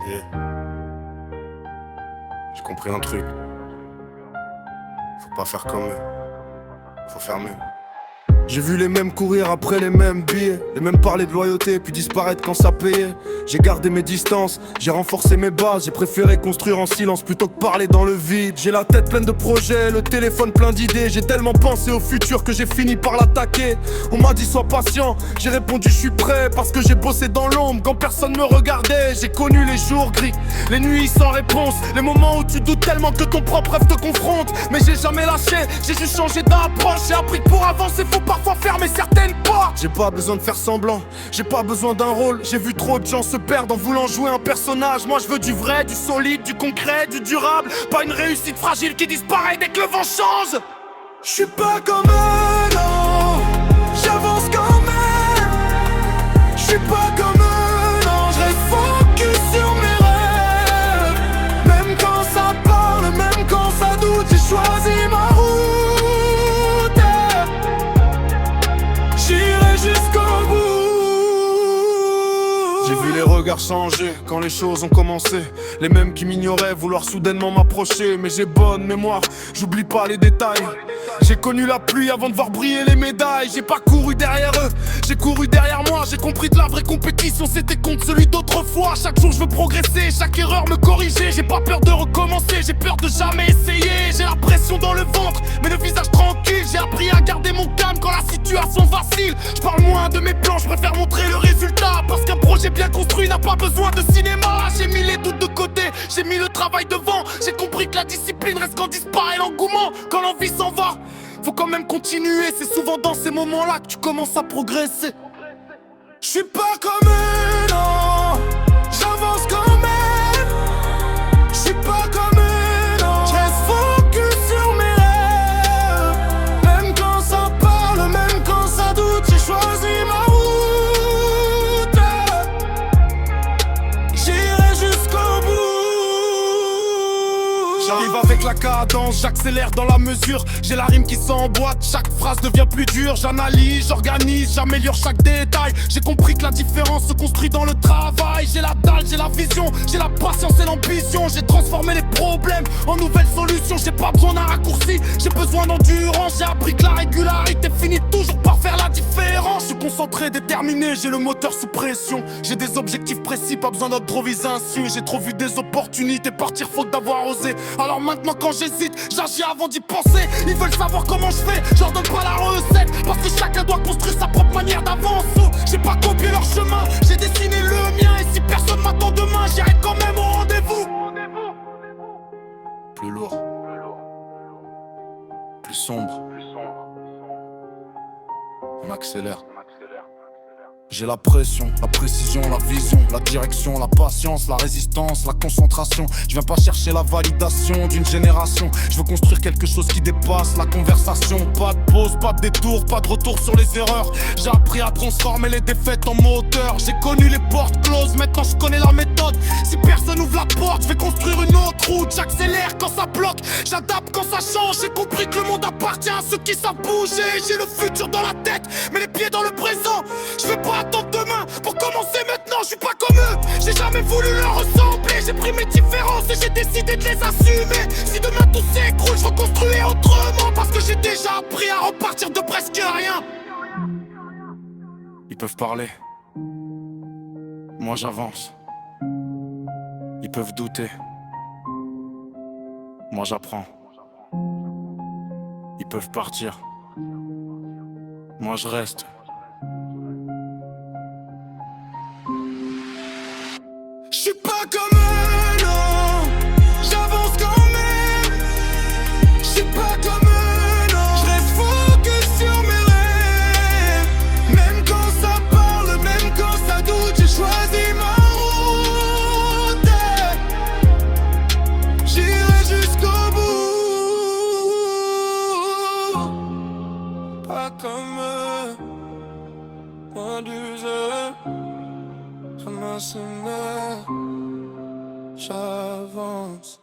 Yeah. J'ai compris un truc. Faut pas faire comme eux. Faut faire mieux. J'ai vu les mêmes courir après les mêmes billets, les mêmes parler de loyauté puis disparaître quand ça payait. J'ai gardé mes distances, j'ai renforcé mes bases, j'ai préféré construire en silence plutôt que parler dans le vide. J'ai la tête pleine de projets, le téléphone plein d'idées. J'ai tellement pensé au futur que j'ai fini par l'attaquer. On m'a dit sois patient, j'ai répondu je suis prêt parce que j'ai bossé dans l'ombre quand personne me regardait. J'ai connu les jours gris, les nuits sans réponse, les moments où tu doutes tellement que ton propre rêve te confronte. Mais j'ai jamais lâché, j'ai juste changé d'approche. J'ai appris que pour avancer faut parfois fermer certaines portes. J'ai pas besoin de faire semblant, j'ai pas besoin d'un rôle. J'ai vu trop de gens se perdre en voulant jouer un personnage. Moi je veux du vrai, du solide, du concret, du durable. Pas une réussite fragile qui disparaît dès que le vent change. Je suis pas comme eux, non. J'avance quand même. Je suis pas comme eux, non. Je reste focus sur mes rêves. Même quand ça parle, même quand ça doute, j'ai choisi ma route. J'irai jusqu'au bout. J'ai vu les regards changer quand les choses ont commencé. Les mêmes qui m'ignoraient vouloir soudainement m'approcher. Mais j'ai bonne mémoire, j'oublie pas les détails. J'ai connu la pluie avant de voir briller les médailles. J'ai pas couru derrière eux, j'ai couru derrière moi. J'ai compris que la vraie compétition c'était contre celui d'autrefois. Chaque jour je veux progresser, chaque erreur me corriger. J'ai pas peur de recommencer, j'ai peur de jamais essayer. J'ai la pression dans le ventre, mais le visage tranquille. J'ai appris à garder mon calme quand la situation vacille. Je parle moins de mes plans, je préfère montrer le résultat. Parce qu'un projet bien construit n'a pas besoin de cinéma. J'ai mis les doutes de côté, j'ai mis le travail devant. J'ai compris que la discipline reste quand disparaît l'engouement. Quand l'envie s'en va, faut quand même continuer. C'est souvent dans ces moments-là que tu commences à progresser. Je suis pas comme eux, non. J'avance quand même. Je suis pas comme eux, non. Je reste focus sur mes rêves. Même quand ça parle, même quand ça doute, j'ai choisi ma route. J'irai jusqu'au bout. J'arrive avec la cadence, j'accélère dans la mesure. J'ai la rime qui s'emboîte, chaque phrase devient plus dure. J'analyse, j'organise, j'améliore chaque détail. J'ai compris que la différence se construit dans le travail. J'ai la dalle, j'ai la vision, j'ai la patience et l'ambition. J'ai transformé les problèmes en nouvelles solutions. J'ai pas besoin d'un raccourci, j'ai besoin d'endurance. J'ai appris que la régularité finit toujours par faire la différence. Je suis concentré, déterminé, j'ai le moteur sous pression. J'ai des objectifs précis, pas besoin d'improvisation. J'ai trop vu des opportunités partir faute d'avoir osé. Alors maintenant quand j'hésite, j'agis avant d'y penser. Ils veulent savoir comment je fais, je leur donne pas la recette. Parce que chacun doit construire sa propre manière d'avancer. J'ai pas copié leur chemin, j'ai dessiné le mien. Et si personne m'attend demain, j'irai quand même au rendez-vous. Plus lourd, plus sombre. On accélère. J'ai la pression, la précision, la vision, la direction, la patience, la résistance, la concentration. Je viens pas chercher la validation d'une génération. Je veux construire quelque chose qui dépasse la conversation. Pas de pause, pas de détour, pas de retour sur les erreurs. J'ai appris à transformer les défaites en moteur. J'ai connu les portes closes, maintenant je connais la méthode. Si personne ouvre la porte, je vais construire une autre route. J'accélère quand ça bloque, j'adapte quand ça change. J'ai compris que le monde appartient à ceux qui savent bouger. J'ai le futur dans la tête, mais les pieds dans le présent. Je veux pas attendre demain pour commencer maintenant, je suis pas comme eux. J'ai jamais voulu leur ressembler. J'ai pris mes différences et j'ai décidé de les assumer. Si demain tout s'écroule, je reconstruis autrement. Parce que j'ai déjà appris à repartir de presque rien. Ils peuvent parler, moi j'avance. Ils peuvent douter, moi j'apprends. Ils peuvent partir, moi je reste. Je suis pas comme eux, non. J'avance quand même. Je suis pas comme eux, non. Je reste focus sur mes rêves. Même quand ça parle, même quand ça doute, j'ai choisi ma route. J'irai jusqu'au bout. Pas comme eux, moins d'usure. J'avance.